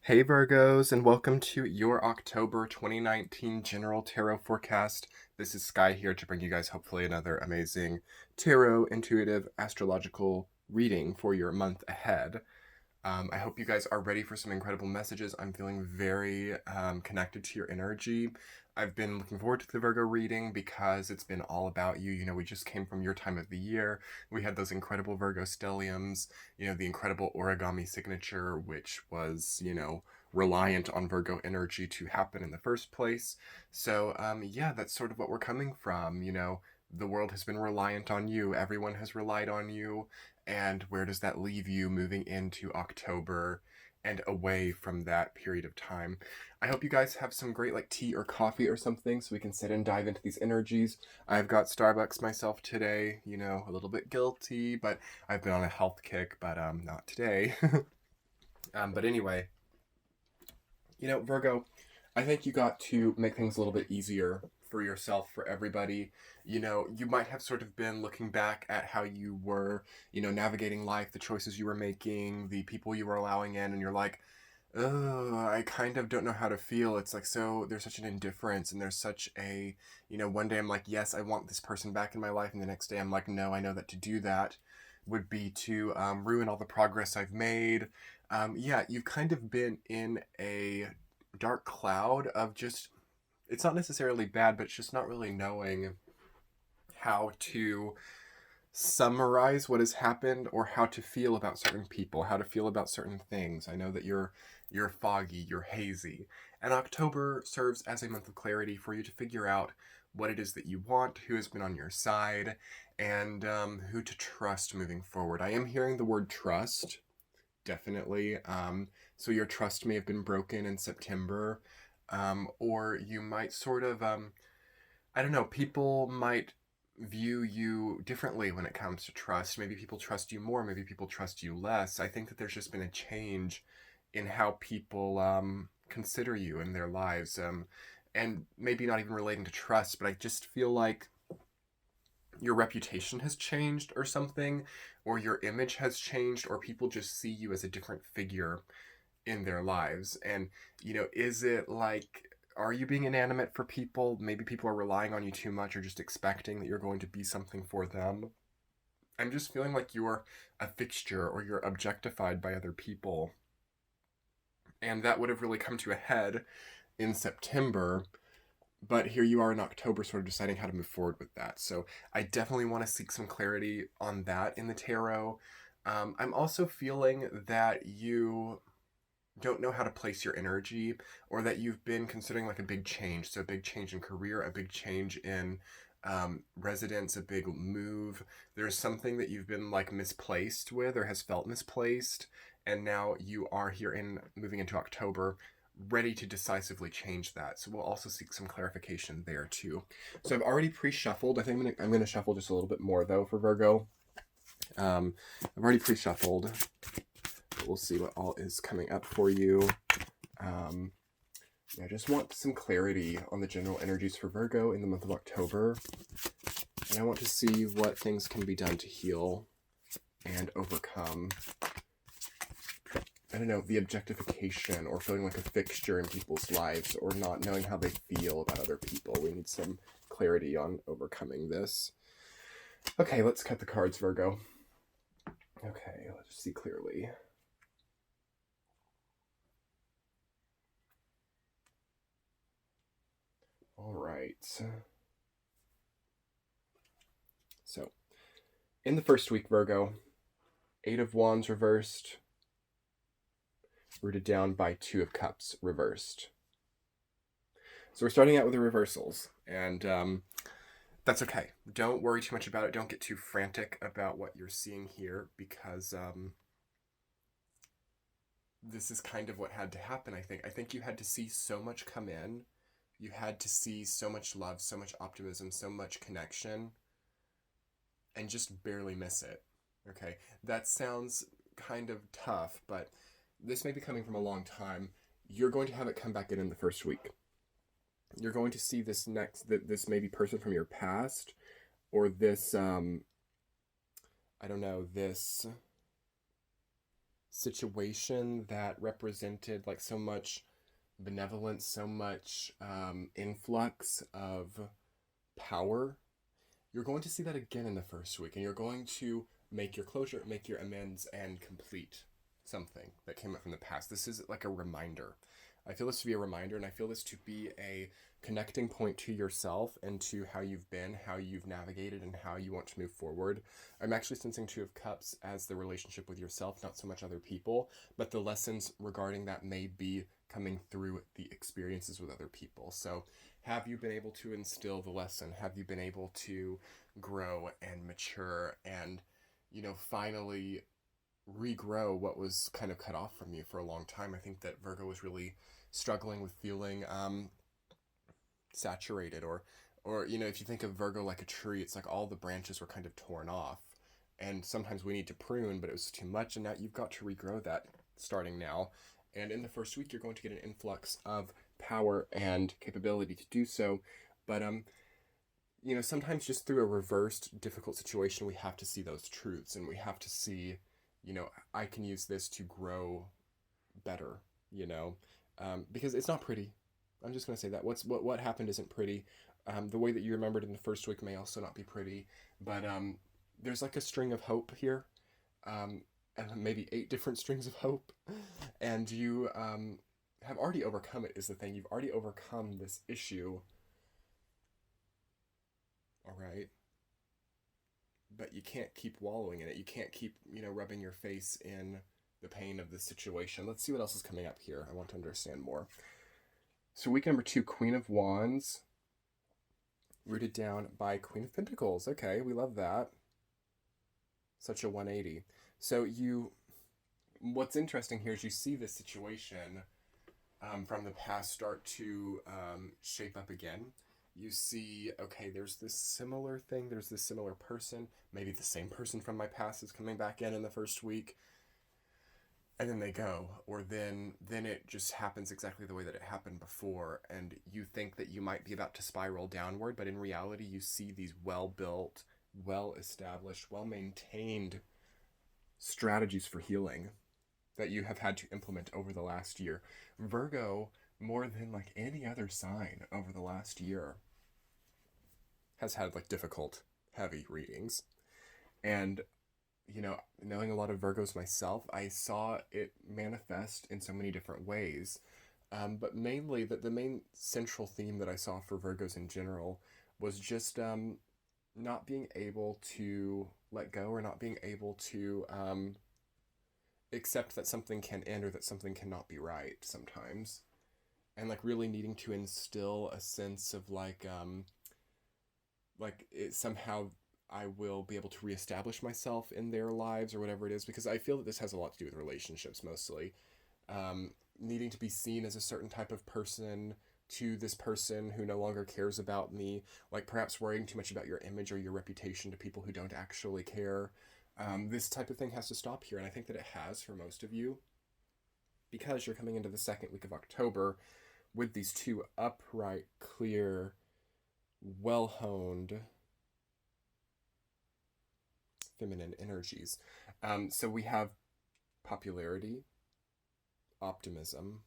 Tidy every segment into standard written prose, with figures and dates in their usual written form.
Hey Virgos, and welcome to your October 2019 General Tarot Forecast. This is Sky here to bring you guys hopefully another amazing tarot, intuitive, astrological reading for your month ahead. I hope you guys are ready for some incredible messages. I'm feeling very connected to your energy. I've been looking forward to the Virgo reading because it's been all about you. You know, we just came from your time of the year. We had those incredible Virgo stelliums, the incredible origami signature, which was, reliant on Virgo energy to happen in the first place. So, yeah, that's sort of what we're coming from. The world has been reliant on you. Everyone has relied on you. And where does that leave you moving into October and away from that period of time? I hope you guys have some great tea or coffee or something so we can sit and dive into these energies. I've got Starbucks myself today, a little bit guilty, but I've been on a health kick, but not today. But anyway, Virgo, I think you got to make things a little bit easier for yourself, for everybody. You might have sort of been looking back at how you were, navigating life, the choices you were making, the people you were allowing in, and you're like, oh, I kind of don't know how to feel. It's like, so there's such an indifference, and there's such a, one day I'm like, yes, I want this person back in my life, and the next day I'm like, no, I know that to do that would be to ruin all the progress I've made. Yeah, you've kind of been in a dark cloud of just, it's not necessarily bad, but it's just not really knowing how to summarize what has happened or how to feel about certain people, how to feel about certain things. I know that you're foggy, you're hazy. And October serves as a month of clarity for you to figure out what it is that you want, who has been on your side, and who to trust moving forward. I am hearing the word trust, definitely. So your trust may have been broken in September, or you might sort of, I don't know, people might view you differently when it comes to trust. Maybe people trust you more, maybe people trust you less. I think that there's just been a change in how people consider you in their lives, and maybe not even relating to trust, but I just feel like your reputation has changed or something, or your image has changed, or people just see you as a different figure in their lives. And, is it like, are you being inanimate for people? Maybe people are relying on you too much or just expecting that you're going to be something for them. I'm just feeling like you're a fixture or you're objectified by other people. And that would have really come to a head in September. But here you are in October sort of deciding how to move forward with that. So I definitely want to seek some clarity on that in the tarot. I'm also feeling that you don't know how to place your energy, or that you've been considering like a big change. So a big change in career, a big change in residence, a big move. There's something that you've been like misplaced with or has felt misplaced. And now you are here in moving into October, ready to decisively change that. So we'll also seek some clarification there too. So I've already pre-shuffled. I think I'm gonna shuffle just a little bit more though for Virgo. I've already pre-shuffled. We'll see what all is coming up for you. I just want some clarity on the general energies for Virgo in the month of October. And I want to see what things can be done to heal and overcome, I don't know, the objectification or feeling like a fixture in people's lives or not knowing how they feel about other people. We need some clarity on overcoming this. Okay, let's cut the cards, Virgo. Okay, let's see clearly. All right. So, in the first week, Virgo, 8 of Wands reversed, rooted down by 2 of Cups reversed. So we're starting out with the reversals, and that's okay. Don't worry too much about it. Don't get too frantic about what you're seeing here, because this is kind of what had to happen, I think. I think you had to see so much come in. You had to see so much love, so much optimism, so much connection, and just barely miss it. Okay, that sounds kind of tough, but this may be coming from a long time. You're going to have it come back in the first week. You're going to see this this maybe person from your past, or this, I don't know, this situation that represented like so much benevolence, so much influx of power, you're going to see that again in the first week, and you're going to make your closure, make your amends, and complete something that came up from the past. This is like a reminder. I feel this to be a reminder, and I feel this to be a connecting point to yourself and to how you've been, how you've navigated, and how you want to move forward. I'm actually sensing Two of Cups as the relationship with yourself, not so much other people, but the lessons regarding that may be coming through the experiences with other people. So have you been able to instill the lesson? Have you been able to grow and mature and, finally regrow what was kind of cut off from you for a long time? I think that Virgo was really struggling with feeling saturated, or if you think of Virgo like a tree, it's like all the branches were kind of torn off, and sometimes we need to prune, but it was too much, and now you've got to regrow that starting now. And in the first week, you're going to get an influx of power and capability to do so. But sometimes just through a reversed difficult situation, we have to see those truths, and we have to see, I can use this to grow better, because it's not pretty. I'm just going to say that what happened isn't pretty. The way that you remembered in the first week may also not be pretty, but there's like a string of hope here, and maybe 8 different strings of hope, and you have already overcome it is the thing. You've already overcome this issue, all right? But you can't keep wallowing in it. You can't keep, rubbing your face in the pain of the situation. Let's see what else is coming up here. I want to understand more. So week number 2, Queen of Wands, rooted down by Queen of Pentacles. Okay, we love that. Such a 180. So what's interesting here is you see this situation from the past start to shape up again. You see, okay, there's this similar thing, there's this similar person, maybe the same person from my past is coming back in the first week, and then they go, or then it just happens exactly the way that it happened before, and you think that you might be about to spiral downward, but in reality, you see these well-built, well-established, well-maintained strategies for healing that you have had to implement over the last year. Virgo, more than like any other sign over the last year, has had like difficult, heavy readings. And knowing a lot of Virgos myself, I saw it manifest in so many different ways. But mainly, the main central theme that I saw for Virgos in general was just not being able to let go, or not being able to accept that something can end, or that something cannot be right sometimes. And like really needing to instill a sense of like it somehow I will be able to reestablish myself in their lives, or whatever it is, because I feel that this has a lot to do with relationships mostly. Needing to be seen as a certain type of person to this person who no longer cares about me, like perhaps worrying too much about your image or your reputation to people who don't actually care. This type of thing has to stop here, and I think that it has for most of you, because you're coming into the second week of October with these 2 upright, clear, well-honed feminine energies. So we have popularity, optimism,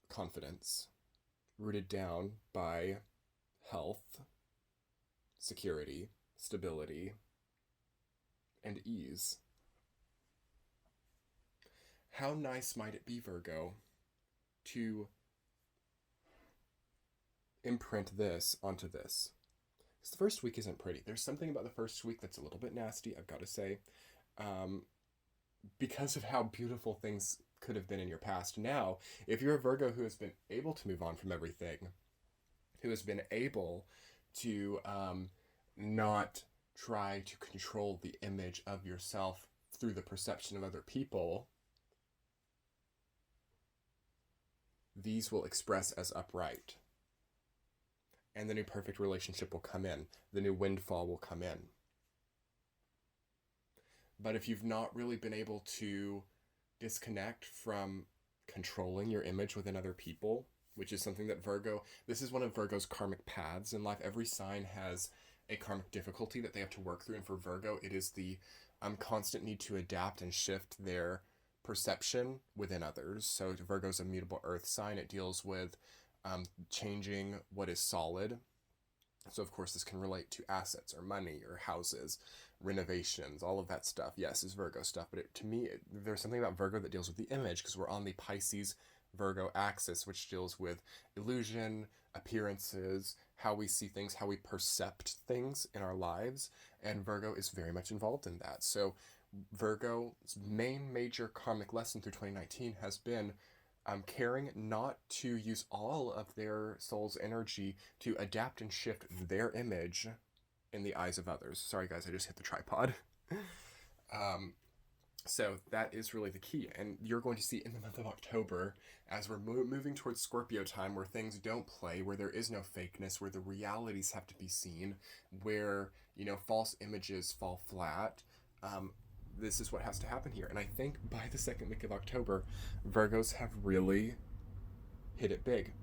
confidence, rooted down by health, security, stability, and ease. How nice might it be, Virgo, to imprint this onto this? Because the first week isn't pretty. There's something about the first week that's a little bit nasty, I've got to say, because of how beautiful things could have been in your past. Now, if you're a Virgo who has been able to move on from everything, who has been able to not try to control the image of yourself through the perception of other people, these will express as upright. And the new perfect relationship will come in. The new windfall will come in. But if you've not really been able to disconnect from controlling your image within other people, which is something that this is one of Virgo's karmic paths in life. Every sign has a karmic difficulty that they have to work through. And for Virgo, it is the constant need to adapt and shift their perception within others. So Virgo's a mutable earth sign. It deals with changing what is solid. So of course this can relate to assets or money or houses, renovations, all of that stuff. Yes, is Virgo stuff, but to me, there's something about Virgo that deals with the image, because we're on the Pisces Virgo axis, which deals with illusion, appearances, how we see things, how we percept things in our lives, and Virgo is very much involved in that. So Virgo's main major karmic lesson through 2019 has been caring not to use all of their soul's energy to adapt and shift their image in the eyes of others. Sorry guys, I just hit the tripod. So that is really the key, and you're going to see in the month of October, as we're moving towards Scorpio time, where things don't play, where there is no fakeness, where the realities have to be seen, where, you know, false images fall flat. This is what has to happen here. And I think by the second week of October, Virgos have really hit it big.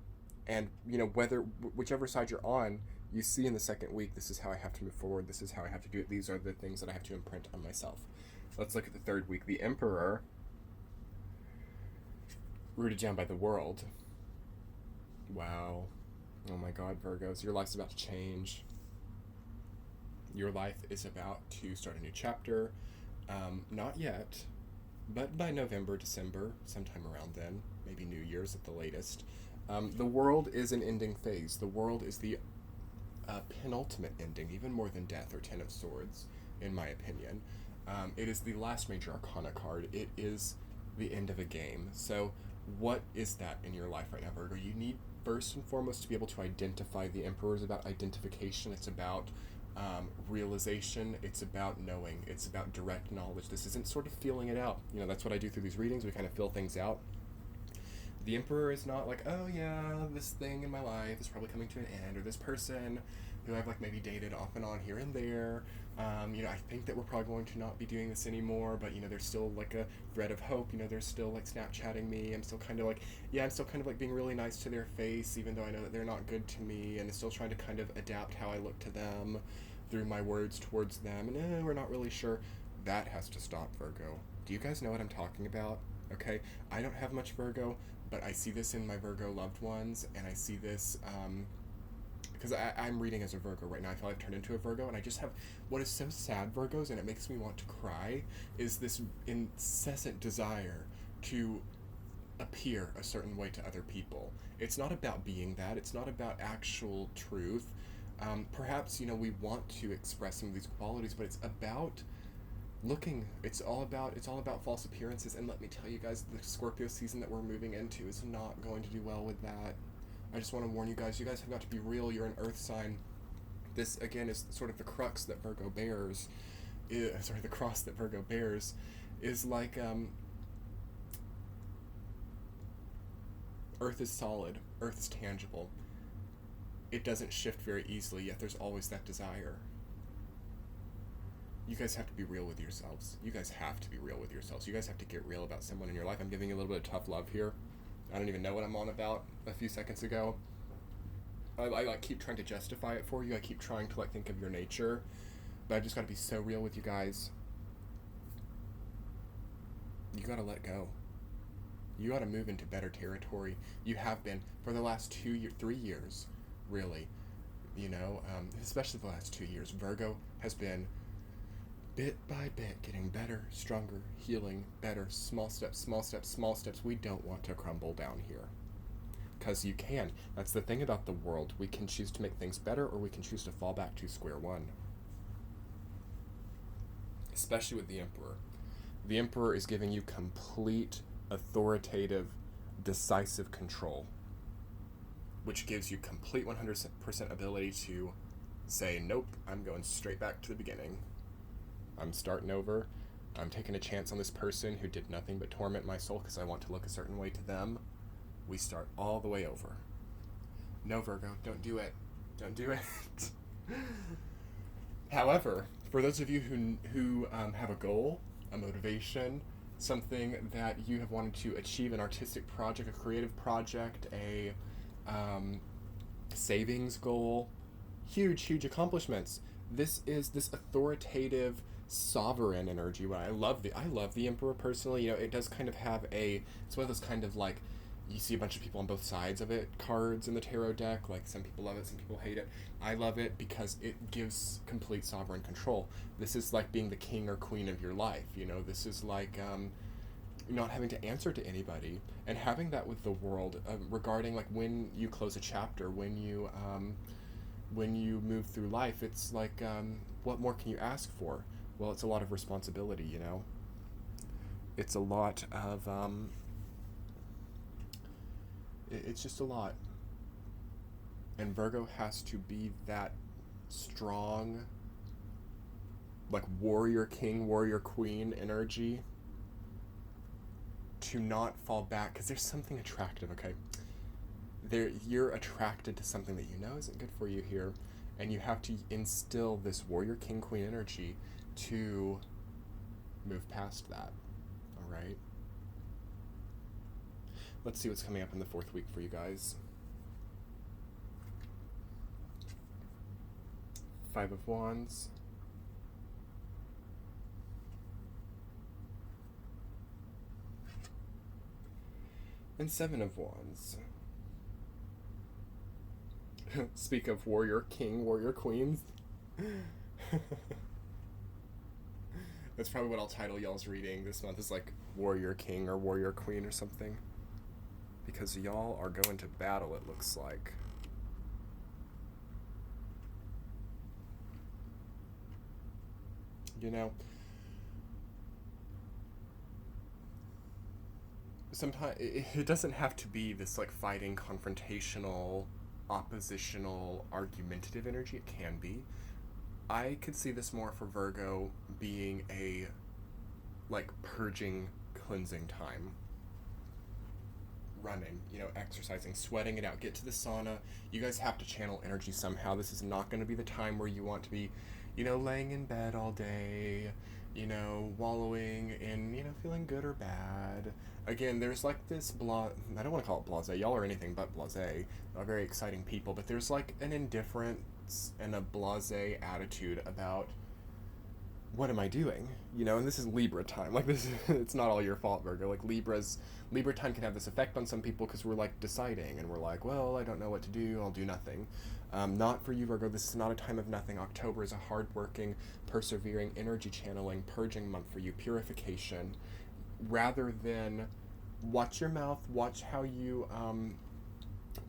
And, you know, whichever side you're on, you see in the second week, this is how I have to move forward. This is how I have to do it. These are the things that I have to imprint on myself. Let's look at the third week. The Emperor, rooted down by the world. Wow. Oh my God, Virgos, your life's about to change. Your life is about to start a new chapter. Not yet, but by November, December, sometime around then, maybe New Year's at the latest. The world is an ending phase. The world is the penultimate ending, even more than death or Ten of Swords, in my opinion. It is the last major arcana card. It is the end of a game. So what is that in your life right now, Virgo? You need, first and foremost, to be able to identify. The Emperor is about identification. It's about realization. It's about knowing. It's about direct knowledge. This isn't sort of feeling it out. You know, that's what I do through these readings. We kind of feel things out. The Emperor is not like, oh yeah, this thing in my life is probably coming to an end, or this person who I've like maybe dated off and on here and there. You know, I think that we're probably going to not be doing this anymore, but you know, there's still like a thread of hope. You know, they're still like Snapchatting me. I'm still kind of like, I'm still kind of like being really nice to their face, even though I know that they're not good to me, and still trying to kind of adapt how I look to them through my words towards them. And we're not really sure. That has to stop, Virgo. Do you guys know what I'm talking about? Okay, I don't have much Virgo, but I see this in my Virgo loved ones, and I see this because I'm reading as a Virgo right now. I feel I've turned into a Virgo, and I just have, what is so sad, Virgos, and it makes me want to cry, is this incessant desire to appear a certain way to other people. It's not about being that. It's not about actual truth. Perhaps, you know, we want to express some of these qualities, but it's about looking. It's all about false appearances. And let me tell you guys, the Scorpio season that we're moving into is not going to do well with that. I just want to warn you guys have got to be real. You're an earth sign. This again is sort of the crux that Virgo bears. The cross that Virgo bears is like earth is solid, earth is tangible. It doesn't shift very easily, yet there's always that desire. You guys have to be real with yourselves. You guys have to be real with yourselves. You guys have to get real about someone in your life. I'm giving you a little bit of tough love here. I don't even know what I'm on about a few seconds ago. I like keep trying to justify it for you. I keep trying to like think of your nature. But I just gotta be so real with you guys. You gotta let go. You gotta move into better territory. You have been for the last 3 years, really. You know, especially the last 2 years. Virgo has been bit by bit getting better, stronger, healing, better, small steps, small steps, small steps. We don't want to crumble down here. Because you can. That's the thing about the world. We can choose to make things better, or we can choose to fall back to square one. Especially with the Emperor. The Emperor is giving you complete, authoritative, decisive control, which gives you complete 100% ability to say, nope, I'm going straight back to the beginning. I'm starting over. I'm taking a chance on this person who did nothing but torment my soul because I want to look a certain way to them. We start all the way over. No, Virgo, don't do it. Don't do it. However, for those of you who have a goal, a motivation, something that you have wanted to achieve, an artistic project, a creative project, a savings goal, huge accomplishments. This is this authoritative sovereign energy. I love the Emperor personally. You know, it does kind of have it's one of those kind of like, you see a bunch of people on both sides of it cards in the tarot deck. Like, some people love it, some people hate it. I love it because it gives complete sovereign control. This is like being the king or queen of your life. You know, this is like not having to answer to anybody, and having that with the world, regarding like when you close a chapter, when you move through life. It's like, what more can you ask for? Well, it's a lot of responsibility, you know. It's a lot of it's just a lot. And Virgo has to be that strong, like warrior king, warrior queen energy, to not fall back, because there's something attractive, okay? You're attracted to something that you know isn't good for you here, and you have to instill this warrior king queen energy to move past that. All right, let's see what's coming up in the 4th week for you guys. 5 of Wands, and 7 of Wands. Speak of warrior king, warrior queens. That's probably what I'll title y'all's reading this month, is like warrior king or warrior queen or something, because y'all are going to battle, it looks like. You know, sometimes it doesn't have to be this like fighting, confrontational, oppositional, argumentative energy. It can be. I could see this more for Virgo being a like purging, cleansing time. Running, you know, exercising, sweating it out, get to the sauna. You guys have to channel energy somehow. This is not going to be the time where you want to be, you know, laying in bed all day, you know, wallowing in, you know, feeling good or bad. Again, there's like this I don't want to call it blasé. Y'all are anything but blasé. Very exciting people, but there's like an indifference and a blasé attitude about, what am I doing? You know, and this is Libra time. Like, this, it's not all your fault, Virgo. Like, Libra time can have this effect on some people because we're like deciding, and we're like, well, I don't know what to do, I'll do nothing. Not for you, Virgo. This is not a time of nothing. October is a hardworking, persevering, energy channeling, purging month for you, purification. Rather than watch your mouth, watch how you,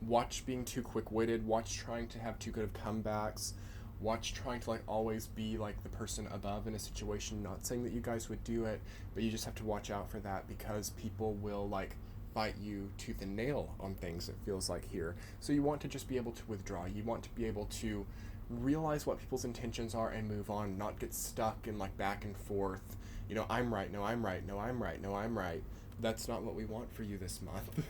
watch being too quick-witted, watch trying to have too good of comebacks, watch trying to like always be like the person above in a situation. Not saying that you guys would do it, but you just have to watch out for that, because people will like fight you tooth and nail on things, it feels like here. So you want to just be able to withdraw. You want to be able to realize what people's intentions are and move on, not get stuck in like back and forth. You know, I'm right, no, I'm right, no, I'm right, no, I'm right. That's not what we want for you this month.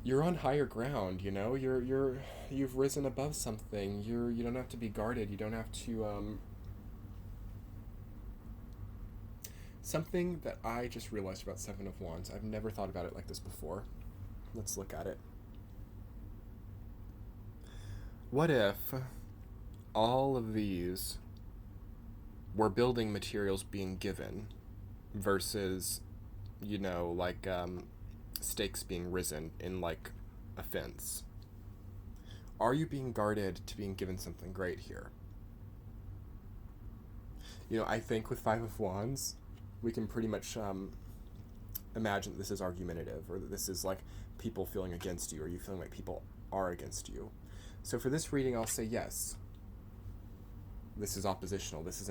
You're on higher ground, you know. You've risen above something. You don't have to be guarded. You don't have to something that I just realized about 7 of Wands. I've never thought about it like this before. Let's look at it. What if all of these were building materials being given versus, you know, like stakes being risen in like a fence? Are you being guarded to being given something great here? You know, I think with 5 of Wands, we can pretty much imagine that this is argumentative, or that this is like people feeling against you, or you feeling like people are against you. So for this reading, I'll say yes. This is oppositional. This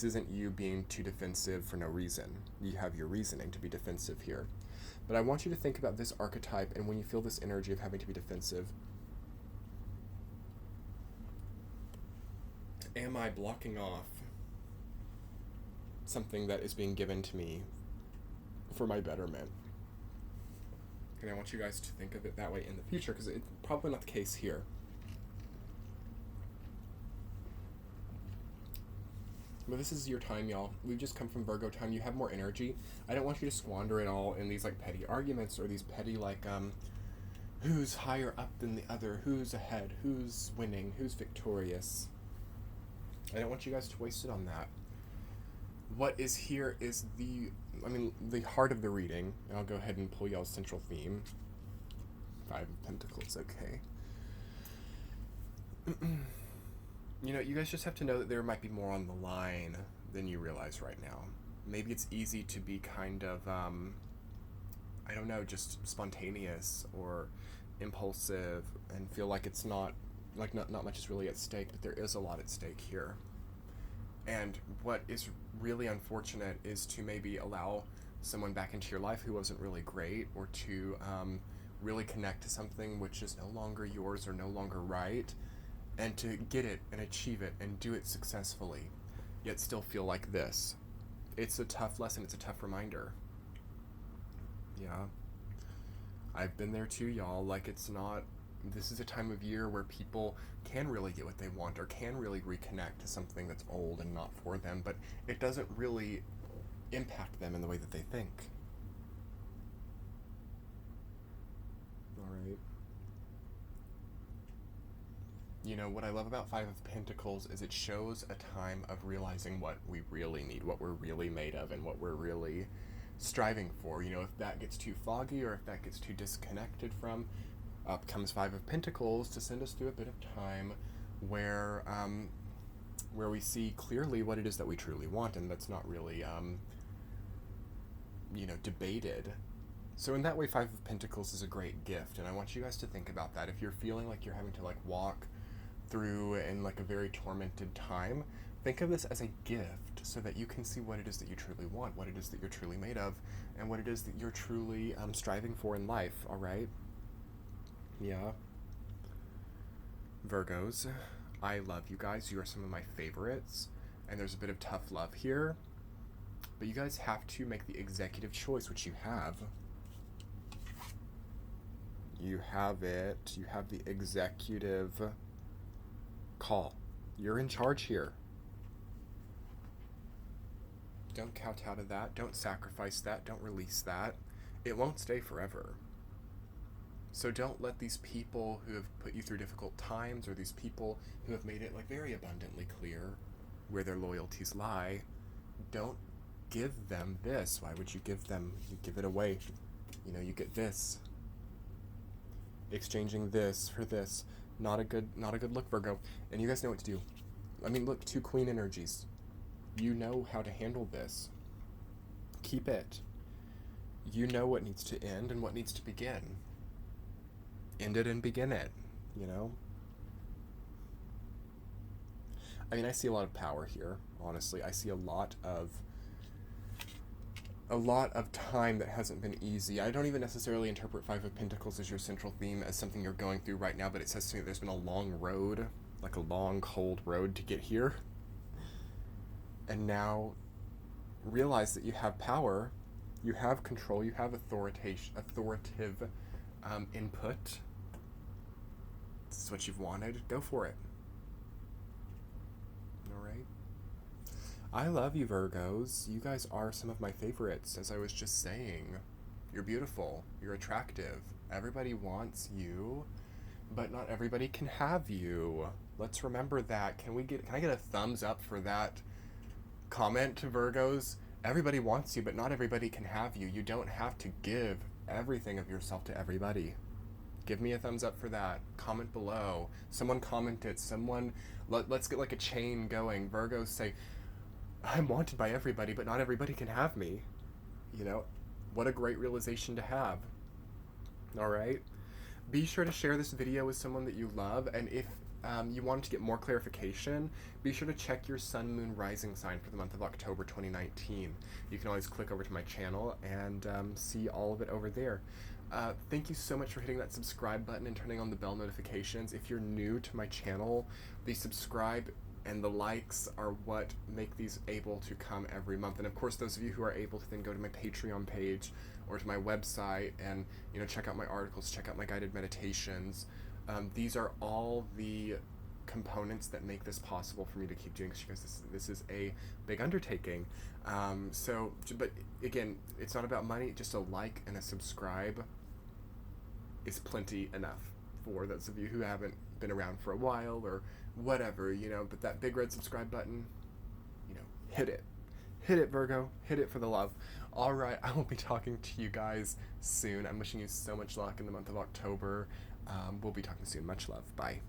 isn't you being too defensive for no reason. You have your reasoning to be defensive here. But I want you to think about this archetype, and when you feel this energy of having to be defensive, am I blocking off something that is being given to me for my betterment? And I want you guys to think of it that way in the future, because it's probably not the case here. But this is your time, y'all. We've just come from Virgo time. You have more energy. I don't want you to squander it all in these like petty arguments, or these petty like who's higher up than the other, who's ahead, who's winning, who's victorious. I don't want you guys to waste it on that. What is here is the heart of the reading. I'll go ahead and pull y'all's central theme. Five of Pentacles, okay. You guys just have to know that there might be more on the line than you realize right now. Maybe it's easy to be kind of, just spontaneous or impulsive and feel like it's not much is really at stake, but there is a lot at stake here. And what is really unfortunate is to maybe allow someone back into your life who wasn't really great, or to really connect to something which is no longer yours or no longer right, and to get it and achieve it and do it successfully, yet still feel like this. It's a tough lesson. It's a tough reminder. Yeah. I've been there too, y'all. This is a time of year where people can really get what they want, or can really reconnect to something that's old and not for them, but it doesn't really impact them in the way that they think. All right. What I love about Five of Pentacles is it shows a time of realizing what we really need, what we're really made of, and what we're really striving for. If that gets too foggy, or if that gets too disconnected from, up comes Five of Pentacles to send us through a bit of time where we see clearly what it is that we truly want, and that's not really debated. So in that way, Five of Pentacles is a great gift, and I want you guys to think about that. If you're feeling like you're having to walk through in a very tormented time, think of this as a gift so that you can see what it is that you truly want, what it is that you're truly made of, and what it is that you're truly striving for in life. All right. Yeah. Virgos, I love you guys. You are some of my favorites, and there's a bit of tough love here, but you guys have to make the executive choice, which you have. You have it. You have the executive call. You're in charge here. Don't kowtow to that. Don't sacrifice that. Don't release that. It won't stay forever. So don't let these people who have put you through difficult times, or these people who have made it very abundantly clear where their loyalties lie, don't give them this. Why would you give them? You give it away. You get this. Exchanging this for this. Not a good look, Virgo. And you guys know what to do. Look, two Queen energies. You know how to handle this. Keep it. You know what needs to end and what needs to begin. End it and begin it, I see a lot of power here, honestly. I see a lot of time that hasn't been easy. I don't even necessarily interpret Five of Pentacles as your central theme, as something you're going through right now, but it says to me that there's been a long road, a long, cold road to get here. And now realize that you have power, you have control, you have authoritative input. This is what you've wanted. Go for it. All right. I love you, Virgos. You guys are some of my favorites, as I was just saying. You're beautiful. You're attractive. Everybody wants you, but not everybody can have you. Let's remember that. Can I get a thumbs up for that comment to Virgos? Everybody wants you, but not everybody can have you. You don't have to give everything of yourself to everybody. Give me a thumbs up for that. Comment below. Someone commented. Let's get a chain going. Virgos say, I'm wanted by everybody, but not everybody can have me. What a great realization to have. All right. Be sure to share this video with someone that you love. And if you wanted to get more clarification, be sure to check your sun, moon, rising sign for the month of October 2019. You can always click over to my channel and see all of it over there. Thank you so much for hitting that subscribe button and turning on the bell notifications. If you're new to my channel, the subscribe and the likes are what make these able to come every month. And of course, those of you who are able to then go to my Patreon page or to my website and check out my articles, check out my guided meditations. These are all the components that make this possible for me to keep doing this, because this is a big undertaking. But again, it's not about money. Just a like and a subscribe is plenty enough for those of you who haven't been around for a while or whatever, but that big red subscribe button, hit it. Hit it, Virgo. Hit it for the love. All right, I will be talking to you guys soon. I'm wishing you so much luck in the month of October. We'll be talking soon. Much love. Bye.